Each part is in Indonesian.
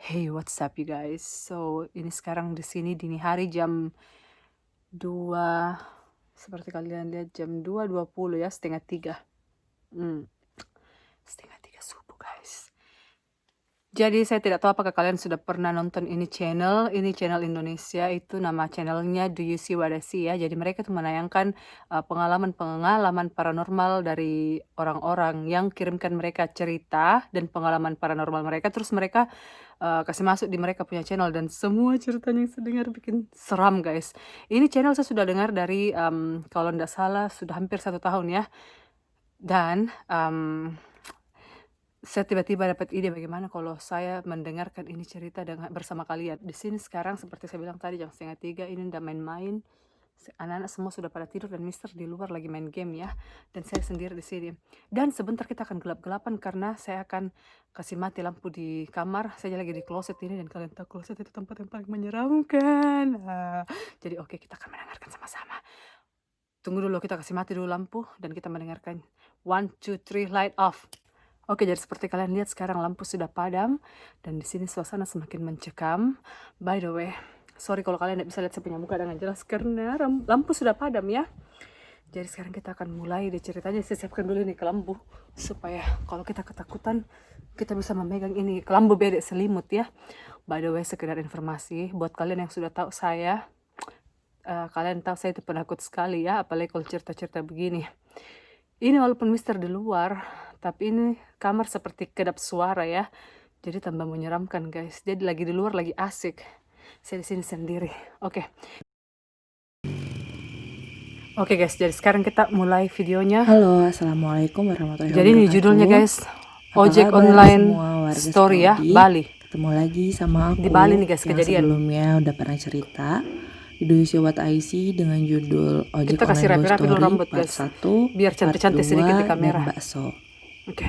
Hey, what's up you guys? So, ini sekarang di sini dini hari jam 2, seperti kalian lihat jam 2.20 ya, setengah 3. Setengah 3 subuh guys. Jadi saya tidak tahu apakah kalian sudah pernah nonton ini channel Indonesia, itu nama channelnya Do You See What I See ya. Jadi mereka tuh menayangkan pengalaman paranormal dari orang-orang yang kirimkan mereka cerita dan pengalaman paranormal mereka, terus mereka kasih masuk di mereka punya channel, dan semua ceritanya yang saya dengar bikin seram guys. Ini channel saya sudah dengar dari kalau tidak salah sudah hampir 1 tahun ya. Dan saya tiba-tiba dapat ide bagaimana kalau saya mendengarkan ini cerita bersama kalian. Di sini sekarang seperti saya bilang tadi jam setengah 3, ini udah main-main. Anak-anak semua sudah pada tidur dan Mister di luar lagi main game ya. Dan saya sendiri di sini. Dan sebentar kita akan gelap-gelapan karena saya akan kasih mati lampu di kamar. Saya lagi di closet ini, dan kalian tahu closet itu tempat yang paling menyeramkan. Jadi oke, kita akan mendengarkan sama-sama. Tunggu dulu, kita kasih mati dulu lampu dan kita mendengarkan. 1, 2, 3, light off. Oke, jadi seperti kalian lihat sekarang lampu sudah padam dan di sini suasana semakin mencekam. By the way, sorry kalau kalian tidak bisa lihat saya punya muka dengan jelas karena lampu sudah padam ya. Jadi sekarang kita akan mulai di ceritanya. Saya siapkan dulu nih kelambu supaya kalau kita ketakutan kita bisa memegang ini kelambu bedek selimut ya. By the way, sekedar informasi buat kalian yang sudah tahu saya, kalian tahu saya itu penakut sekali ya, apalagi kalau cerita-cerita begini. Ini walaupun Mister di luar, tapi ini kamar seperti kedap suara ya. Jadi tambah menyeramkan guys. Jadi lagi di luar lagi asik. Saya di sini sendiri. Oke. Oke guys, jadi sekarang kita mulai videonya. Halo, assalamualaikum warahmatullahi Jadi ini wabarakatuh. judulnya guys, Apa Ojek kabar Online semua warga Story ya, Saudi? Bali. Ketemu lagi sama aku Di Bali nih guys, yang kejadian. sebelumnya udah pernah cerita di Do You See What I See dengan judul Ojek Kita kasih Online Ghost rapi-rapi dulu Story rambut part guys, 1, biar part cantik-cantik sedikit di 2, kamera. dan bakso. Oke,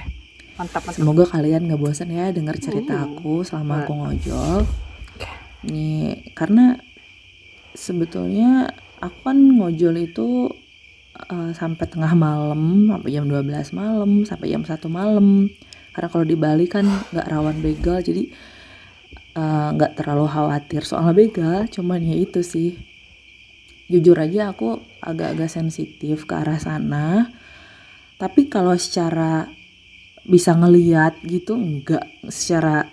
mantap. Semoga kalian gak bosan ya denger cerita aku selama aku ngojol. Nih, karena sebetulnya aku kan ngojol itu sampai tengah malam, sampai jam 12 malam, sampai jam 1 malam. Karena kalau di Bali kan gak rawan begal, jadi gak terlalu khawatir soal begal. Cuman ya itu sih, jujur aja aku agak-agak sensitif ke arah sana. Tapi kalau secara bisa ngeliat gitu enggak, secara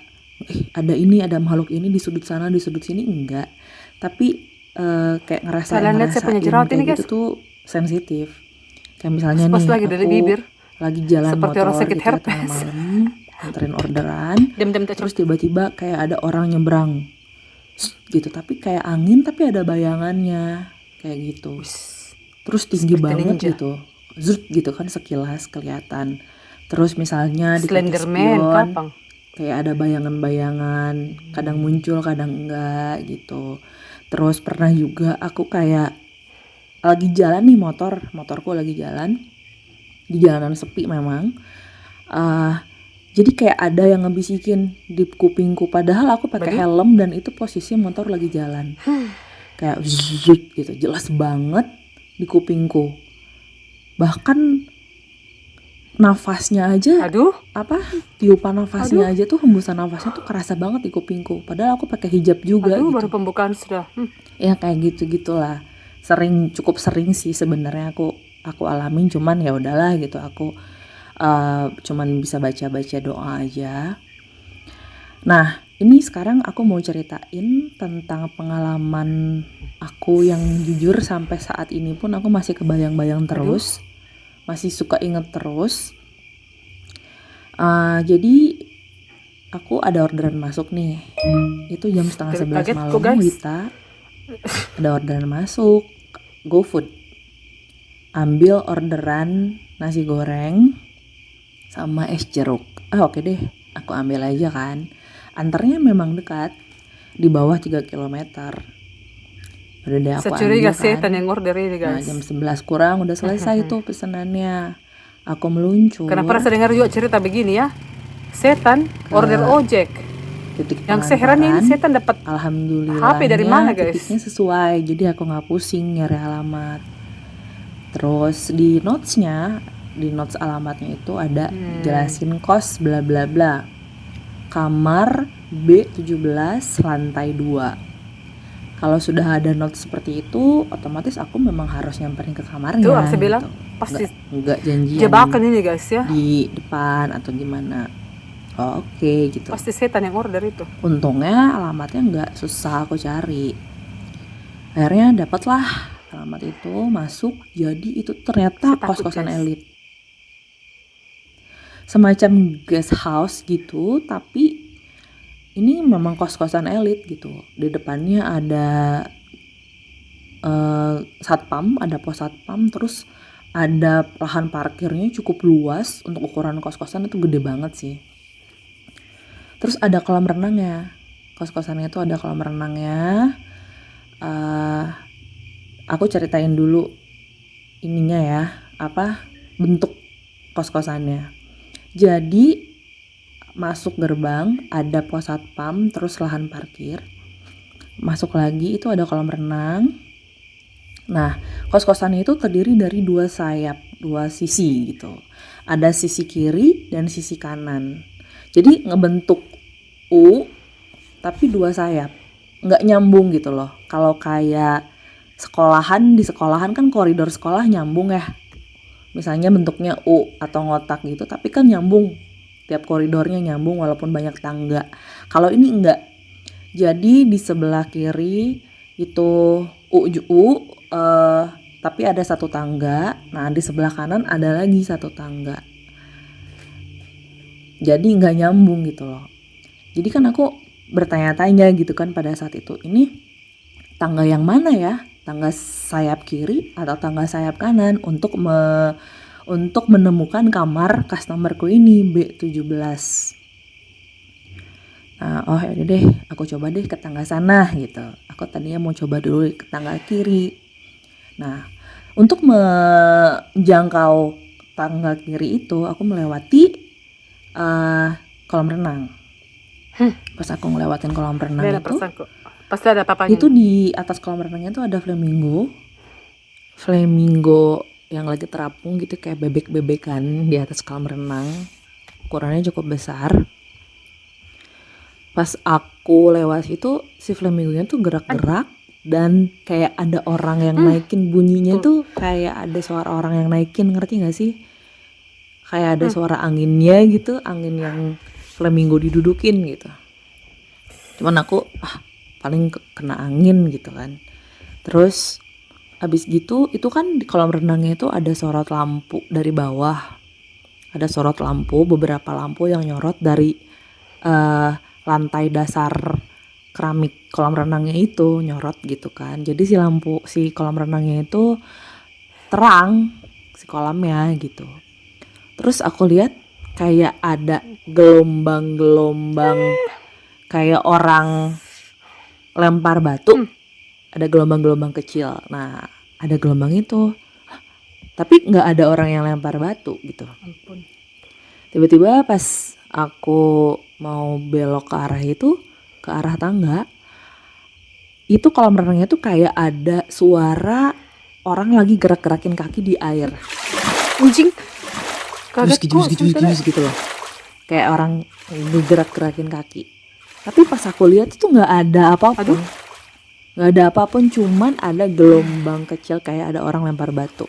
ada ini, ada makhluk ini di sudut sana, di sudut sini enggak. Tapi kayak ngerasain kayak gitu tuh sensitif. Kayak misalnya nih lagi dari bibir, lagi jalan seperti motor orang sakit gitu ya, herpes. tengah malam anterin orderan, terus tiba-tiba kayak ada orang nyebrang gitu, tapi kayak angin tapi ada bayangannya kayak gitu. Terus tinggi banget ninja. Gitu zut gitu kan, sekilas kelihatan. Terus misalnya di kaki spion kayak ada bayangan-bayangan, kadang muncul kadang enggak gitu. Terus pernah juga aku kayak lagi jalan nih, motorku lagi jalan di jalanan sepi memang, jadi kayak ada yang ngebisikin di kupingku, padahal aku pakai helm dan itu posisi motor lagi jalan. Kayak zut gitu, jelas banget di kupingku. Bahkan nafasnya aja, tiupan nafasnya aja tuh, hembusan nafasnya tuh kerasa banget di kupingku. Padahal aku pakai hijab juga gitu. Baru pembukaan sudah. Ya kayak gitu-gitulah. Cukup sering sih sebenarnya aku alamin, cuman ya udahlah gitu, aku cuman bisa baca-baca doa aja. Nah, ini sekarang aku mau ceritain tentang pengalaman aku yang jujur sampai saat ini pun aku masih kebayang-bayang terus. Masih suka inget terus. Jadi aku ada orderan masuk nih. Itu jam 10:30 malam, Wita. Ada orderan masuk GoFood. Ambil orderan nasi goreng sama es jeruk. Oke deh, aku ambil aja kan. Antarnya memang dekat, di bawah 3 km. Udah deh aku ambil kan. Setan yang order ini guys. Nah, jam 11 kurang udah selesai tuh pesenannya. Aku meluncur. Karena pernah saya dengar juga cerita begini ya, setan order ojek. Yang seherannya ini setan dapat alhamdulillah HP dari mana guys? Titiknya sesuai, jadi aku nggak pusing nyari alamat. Terus di notes alamatnya itu ada jelasin kos bla bla bla, kamar B17 lantai 2. Kalau sudah ada note seperti itu, otomatis aku memang harus nyamperin ke kamarnya Tuh aku bilang gitu. pasti Nggak janjian jebakan ini guys ya. di depan atau gimana. Oke gitu. Pasti setan yang order itu. Untungnya alamatnya nggak susah aku cari. Akhirnya dapatlah alamat itu, masuk. Jadi itu ternyata kos-kosan elit. Semacam guest house gitu, tapi ini memang kos-kosan elit gitu. Di depannya ada satpam, ada pos satpam, terus ada lahan parkirnya cukup luas untuk ukuran kos-kosan, itu gede banget sih. Terus ada kolam renangnya. Kos-kosannya itu ada kolam renangnya. Aku ceritain dulu ininya ya, bentuk kos-kosannya. Jadi masuk gerbang ada pos satpam, terus lahan parkir. Masuk lagi itu ada kolam renang. Nah, kos-kosannya itu terdiri dari 2 sayap, 2 sisi gitu. Ada sisi kiri dan sisi kanan. Jadi ngebentuk U tapi 2 sayap. Nggak nyambung gitu loh. Kalau kayak di sekolahan kan koridor sekolah nyambung ya. Misalnya bentuknya U atau ngotak gitu, tapi kan nyambung. Tiap koridornya nyambung walaupun banyak tangga. Kalau ini enggak. Jadi di sebelah kiri itu tapi ada 1 tangga. Nah di sebelah kanan ada lagi 1 tangga. Jadi enggak nyambung gitu loh. Jadi kan aku bertanya-tanya gitu kan pada saat itu. Ini tangga yang mana ya? Tangga sayap kiri atau tangga sayap kanan untuk menemukan kamar customerku ini B17. Nah, yaudah deh, aku coba deh ke tangga sana gitu. Aku tadinya mau coba dulu ke tangga kiri. Nah, untuk menjangkau tangga kiri itu, aku melewati kolam renang. Pas aku ngelewatin kolam renang itu, pasti ada papanya. Itu di atas kolam renangnya tuh ada flamingo yang lagi terapung gitu, kayak bebek-bebekan di atas kolam renang. Ukurannya cukup besar. Pas aku lewat itu, si flamingonya tuh gerak-gerak dan kayak ada orang yang naikin bunyinya tuh, kayak ada suara orang yang naikin, ngerti gak sih? Kayak ada suara anginnya gitu, angin yang flamingo didudukin gitu. Cuman aku paling kena angin gitu kan. Terus abis gitu itu kan di kolam renangnya itu ada sorot lampu dari bawah. Ada sorot lampu, beberapa lampu yang nyorot dari lantai dasar keramik kolam renangnya itu nyorot gitu kan. Jadi si kolam renangnya itu terang, si kolamnya gitu. Terus aku lihat kayak ada gelombang-gelombang kayak orang lempar batu. Ada gelombang-gelombang kecil. Nah, ada gelombang itu. Tapi gak ada orang yang lempar batu gitu. Ampun. Tiba-tiba pas aku mau belok ke arah itu, ke arah tangga, itu kolam renangnya tuh kayak ada suara orang lagi gerak-gerakin kaki di air. Anjing. Kaget gitu loh. Kayak orang gerak-gerakin kaki. Tapi pas aku lihat itu nggak ada apapun. Nggak ada apapun, cuman ada gelombang kecil kayak ada orang lempar batu.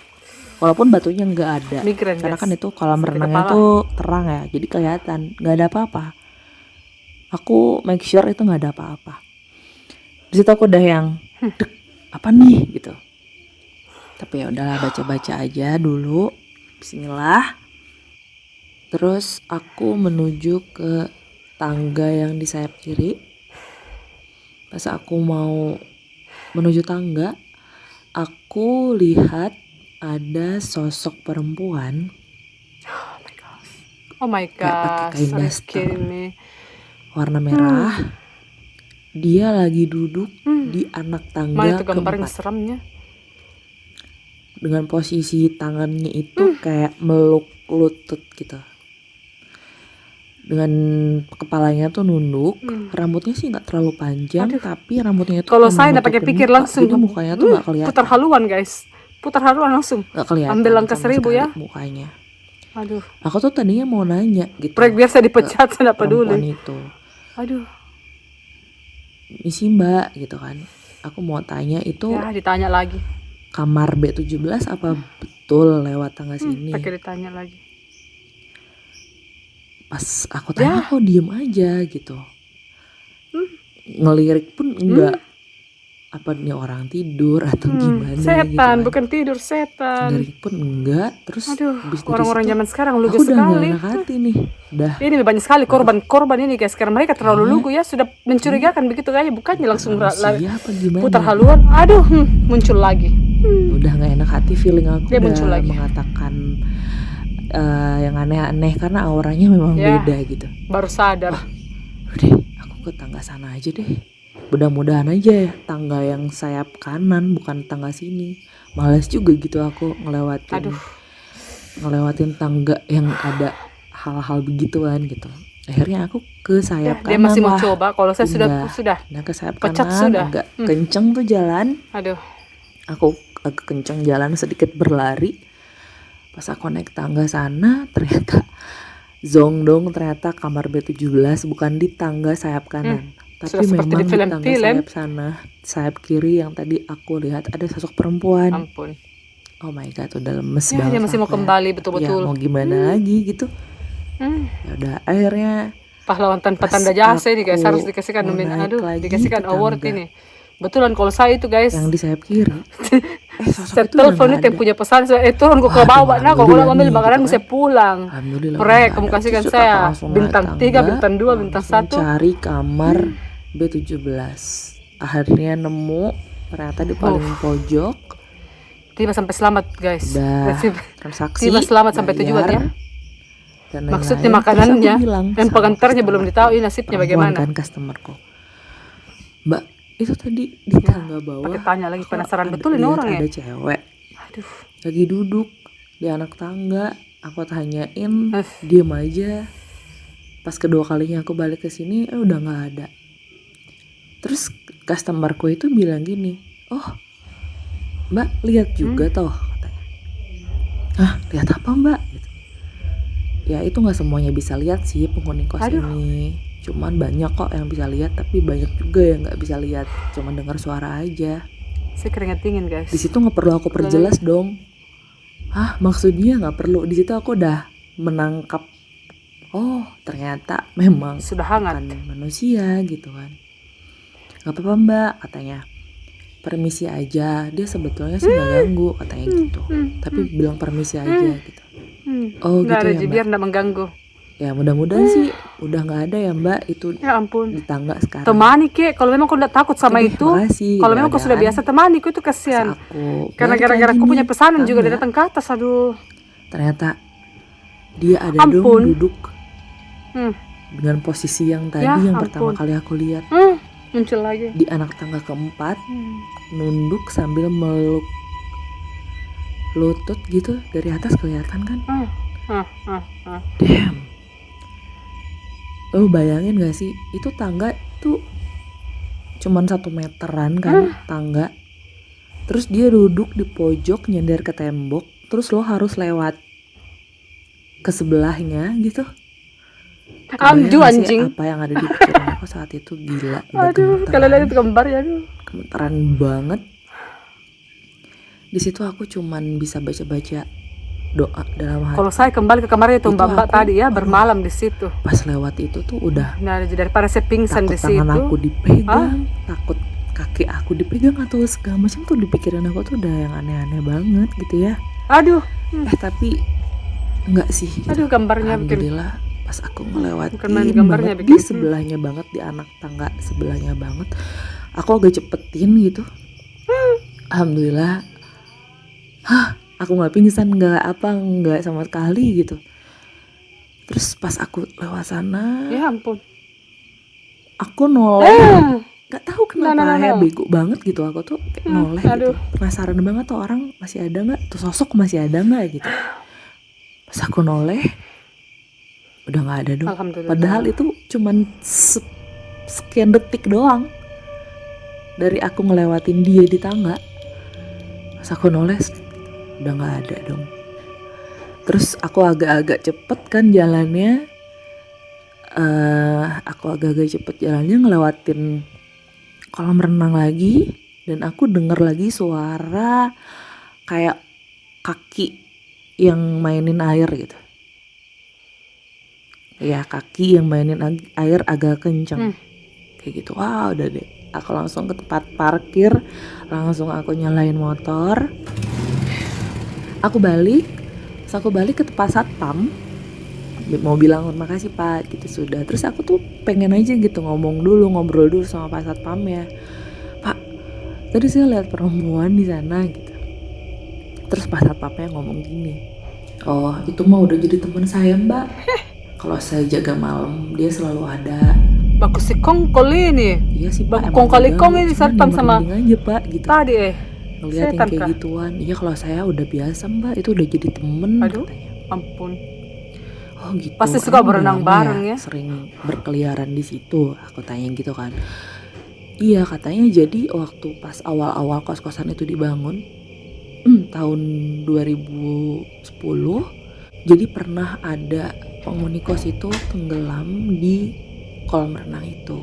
Walaupun batunya nggak ada. Migran, karena guys. kan itu kolam renangnya tuh terang ya, jadi kelihatan nggak ada apa-apa. Aku make sure itu nggak ada apa-apa. Di situ aku udah yang apa nih gitu. Tapi ya udahlah, baca-baca aja dulu. Bismillah. Terus aku menuju ke tangga yang di sayap kiri. Pas aku mau menuju tangga, aku lihat ada sosok perempuan. Oh my god. Kayak pakai kain daster warna merah. Dia lagi duduk di anak tangga keempat. Seremnya. Dengan posisi tangannya itu kayak meluk lutut gitu. Dengan kepalanya tuh nunduk, rambutnya sih nggak terlalu panjang. Tapi rambutnya itu kalau saya udah pakai pikir langsung, jadi mukanya tuh nggak kelihatan. Putar haluan guys, putar haluan langsung. Nggak kelihatan. Ambil angka 1000 ya. Mukanya. Aduh. Aku tuh tadinya mau nanya gitu. Proyek biasa dipecat, saya peduli. Perempuan itu. Aduh. misi mbak gitu kan, aku mau tanya itu Ya ditanya lagi. kamar B17 apa betul lewat tangga sini. Pakai ditanya lagi. Pas aku tanya Ya. kok diem aja gitu, ngelirik pun enggak, apa nih orang tidur atau gimana gitu Setan, kan. bukan tidur, setan. Ngelirik pun enggak. Terus Aduh, habis dari orang-orang situ zaman sekarang lugu aku udah gak sekali. enak hati nih, udah Ini banyak sekali korban-korban ini guys, karena mereka terlalu lugu ya, sudah mencurigakan begitu aja, bukannya langsung manusia apa gimana. putar haluan. Aduh, muncul lagi. Udah gak enak hati, feeling aku Dia muncul udah lagi. mengatakan yang aneh-aneh karena auranya memang Ya. beda gitu. Baru sadar. Udah, aku ke tangga sana aja deh. Mudah-mudahan aja ya tangga yang sayap kanan, bukan tangga sini. Males juga gitu aku ngelewatin tangga yang ada hal-hal begituan gitu. Akhirnya aku ke sayap Dia kanan masih mau lah. coba. Kalau saya sudah. Nah ke sayap Pecat kanan sudah. agak kenceng tuh jalan. Aduh, Aku agak kenceng jalan, sedikit berlari. Pas aku naik tangga sana, ternyata zong dong, ternyata kamar B17 bukan di tangga sayap kanan. Tapi sudah seperti memang di di tangga film-film. sayap sana, sayap kiri yang tadi aku lihat ada sosok perempuan. Ampun. Oh my god, udah lemes Ya, banget. dia masih mau aku ya. kembali Ya betul-betul. mau gimana lagi gitu. Ya udah akhirnya Pahlawan tanpa pas tanda jasa ini guys, aku harus dikasihkan mau naik lagi dikasihkan ke award tangga ini. Betulan kalau saya itu guys, yang di sayap kiri, sosok saya itu udah telepon gak itu yang ada. punya pesan, saya turun kok ke Waduh, bawah, nah kok alhamdulillah ambil nih, makanan gitu bisa kan. pulang. Alhamdulillah Mereka udah kamu nggak ada. kasihkan Terus saya aku langsung naik bintang 3, tangga, bintang 2, bintang langsung 1. cari kamar B17. Akhirnya nemu, ternyata di paling pojok. Tiba sampai selamat guys. Udah transaksi, Tiba selamat sampai tujuan ya. dan Maksudnya lain-lain. Terus aku makanannya bilang dan sama pengantarnya belum customerku, ditahu ini nasibnya perempuan bagaimana. kan customerku, Mbak itu tadi di tangga bawah Pakai tanya lagi, kok penasaran ada- betul ini lihat orang ya. ada cewek Aduh, lagi duduk di anak tangga. Aku tanyain, diem aja. Pas kedua kalinya aku balik ke sini, udah nggak ada. Terus customerku itu bilang gini, oh mbak lihat juga toh, katanya. Ah lihat apa mbak? Gitu. Ya itu nggak semuanya bisa lihat sih penghuni kos ini. Cuman banyak kok yang bisa lihat, tapi banyak juga yang nggak bisa lihat, cuman dengar suara aja. saya keringat dingin guys. Di situ nggak perlu aku perjelas dong. Ah maksudnya nggak perlu. Di situ aku udah menangkap. Oh ternyata memang Sudah hangat. bukan manusia gitu kan. Nggak apa-apa mbak, katanya. Permisi aja. Dia sebetulnya sih nggak ganggu, katanya gitu. Tapi bilang permisi aja gitu. Oh Nggak gitu ada ya mbak. biar nggak mengganggu. Ya mudah-mudahan sih udah nggak ada ya mbak itu Ya ampun. di tangga sekarang. Temani kek, kalau memang kau udah takut sama Oke deh, itu, makasih. kalau memang kau sudah Mudah-mudahan biasa temani, kau itu kasihan. Aku Karena balik gara-gara lagi aku punya nih, pesanan juga dia tangga. datang ke atas, aduh. Ternyata dia ada Ampun. dong duduk Hmm. dengan posisi yang tadi Ya, yang pertama ampun. kali aku lihat. Muncul lagi. Di anak tangga keempat, nunduk sambil meluk lutut gitu dari atas, kelihatan kan? Damn. Lo bayangin gak sih, itu tangga tuh cuman 1 meteran kan tangga. Terus dia duduk di pojok nyender ke tembok, terus lo harus lewat ke sebelahnya gitu. Kebayang Anju gak sih anjing. apa yang ada di pikiran aku saat itu? Gila, udah Aduh, kalau lihat itu gambar ya aduh. gemeteran banget. Di situ aku cuman bisa baca-baca doa dalam hati. Kalau saya kembali ke kamarnya itu Itu Mbak aku, tadi ya bermalam di situ. Pas lewat itu tuh udah Nah, daripada saya pingsan takut di situ. tangan aku dipegang, takut kaki aku dipegang atau segala macam tuh di pikiran aku tuh udah yang aneh-aneh banget gitu ya. Aduh. Tapi enggak sih gitu. Aduh, gambarnya bikin. Alhamdulillah pas aku ngelewatin Bukan main gambarnya banget bikin. di sebelahnya banget, di anak tangga sebelahnya banget, aku agak cepetin gitu. Alhamdulillah, aku nggak pingsan, nggak sama sekali gitu. Terus pas aku lewat sana, Ya ampun. aku noleh, nggak tahu kenapa ya, bego banget gitu aku tuh kayak noleh gitu. Penasaran banget tuh orang masih ada nggak, tuh sosok masih ada nggak gitu. Pas aku noleh, udah nggak ada dong. Padahal itu cuman sekian detik doang dari aku ngelewatin dia di tangga. Pas aku noleh, udah nggak ada dong. Terus aku agak-agak cepet kan jalannya, ngelewatin kolam renang lagi, dan aku denger lagi suara kayak kaki yang mainin air gitu. Ya, kaki yang mainin air agak kenceng. Kayak gitu. Wah, udah deh. Aku langsung ke tempat parkir, langsung aku nyalain motor. Aku balik ke tempat satpam, mau bilang makasih Pak gitu sudah. Terus aku tuh pengen aja gitu ngobrol dulu sama Pak Satpamnya. Pak, tadi saya lihat perempuan di sana gitu. Terus Pak Satpamnya ngomong gini, oh itu mah udah jadi teman saya Mbak. Kalau saya jaga malam dia selalu ada. Bagus si kongkol ini. Iya sih Pak, Bagus emang kongkali gak kong ganggu, ini cuman satpam ya sama merinding aja Pak gitu. tadi Ngeliat yang setan kayak kah? gituan. Iya kalau saya udah biasa Mbak, itu udah jadi temen Aduh, katanya. ampun. Oh gitu. Pasti suka Emang udah berenang lama bareng ya? Sering berkeliaran di situ. Aku tanya gitu kan. Iya katanya jadi waktu pas awal-awal kos-kosan itu dibangun tahun 2010, jadi pernah ada penghuni kos itu tenggelam di kolam renang itu.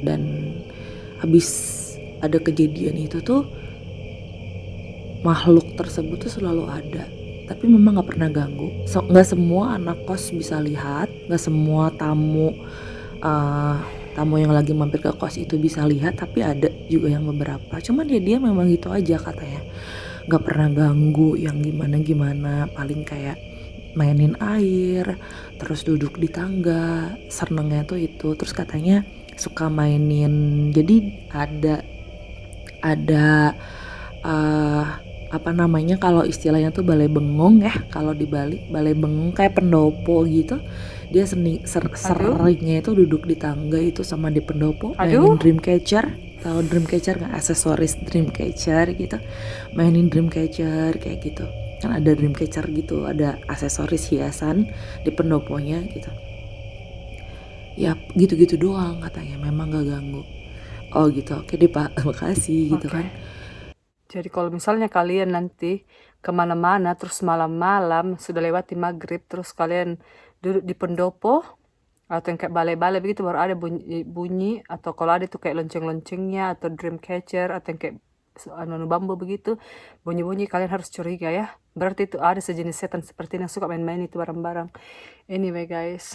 Dan habis ada kejadian itu tuh makhluk tersebut tuh selalu ada, tapi memang nggak pernah ganggu. Nggak semua anak kos bisa lihat, nggak semua tamu yang lagi mampir ke kos itu bisa lihat, tapi ada juga yang beberapa. Cuman ya dia memang gitu aja katanya, nggak pernah ganggu yang gimana-gimana, paling kayak mainin air, terus duduk di tangga, senengnya tuh itu. Terus katanya suka mainin, jadi ada apa namanya kalau istilahnya tuh balai bengong ya, kalau di Bali balai bengong kayak pendopo gitu. Dia seringnya itu duduk di tangga itu sama di pendopo mainin dreamcatcher. Tahu dreamcatcher nggak? Aksesoris dreamcatcher gitu, mainin dreamcatcher kayak gitu kan, ada dreamcatcher gitu, ada aksesoris hiasan di pendoponya gitu ya, gitu-gitu doang katanya, memang gak ganggu. Oh gitu, oke deh Pak, makasih gitu kan. Jadi kalau misalnya kalian nanti kemana-mana terus malam-malam sudah lewati maghrib terus kalian duduk di pendopo atau yang kayak balai-balai begitu baru ada bunyi atau kalau ada tuh kayak lonceng-loncengnya atau dreamcatcher atau yang kayak anu bambu begitu bunyi-bunyi, kalian harus curiga ya, berarti itu ada sejenis setan seperti ini yang suka main-main itu barang-barang. Anyway guys,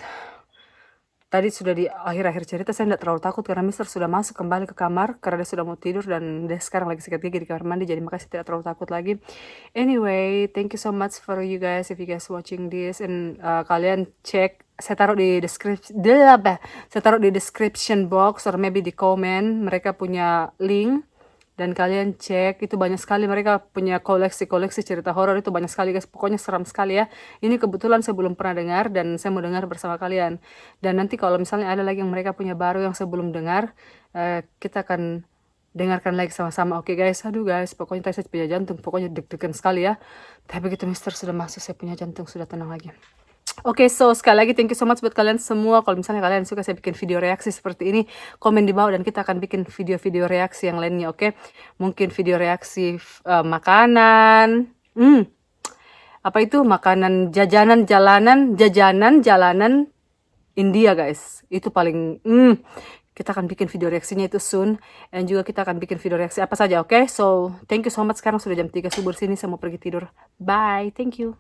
tadi sudah di akhir-akhir cerita saya tidak terlalu takut karena Mister sudah masuk kembali ke kamar karena dia sudah mau tidur dan dia sekarang lagi sikat gigi di kamar mandi, jadi makanya saya tidak terlalu takut lagi. Anyway, thank you so much for you guys if you guys watching this, and kalian cek, saya taruh di description box or maybe di comment, mereka punya link. Dan kalian cek, itu banyak sekali mereka punya koleksi cerita horor, itu banyak sekali guys, pokoknya seram sekali ya. Ini kebetulan saya belum pernah dengar dan saya mau dengar bersama kalian. Dan nanti kalau misalnya ada lagi yang mereka punya baru yang saya belum dengar, kita akan dengarkan lagi sama-sama. Oke guys, aduh guys, pokoknya tadi saya punya jantung, pokoknya deg-degan sekali ya. Tapi begitu Mister sudah masuk, saya punya jantung sudah tenang lagi. Oke, so sekali lagi thank you so much buat kalian semua. Kalau misalnya kalian suka saya bikin video reaksi seperti ini, komen di bawah dan kita akan bikin video-video reaksi yang lainnya, oke? Mungkin video reaksi makanan. Apa itu? Makanan jajanan jalanan India, guys. Itu paling kita akan bikin video reaksinya itu soon. Dan juga kita akan bikin video reaksi apa saja, oke? So, thank you so much. Sekarang sudah jam 3 subuh sini, saya mau pergi tidur. Bye. Thank you.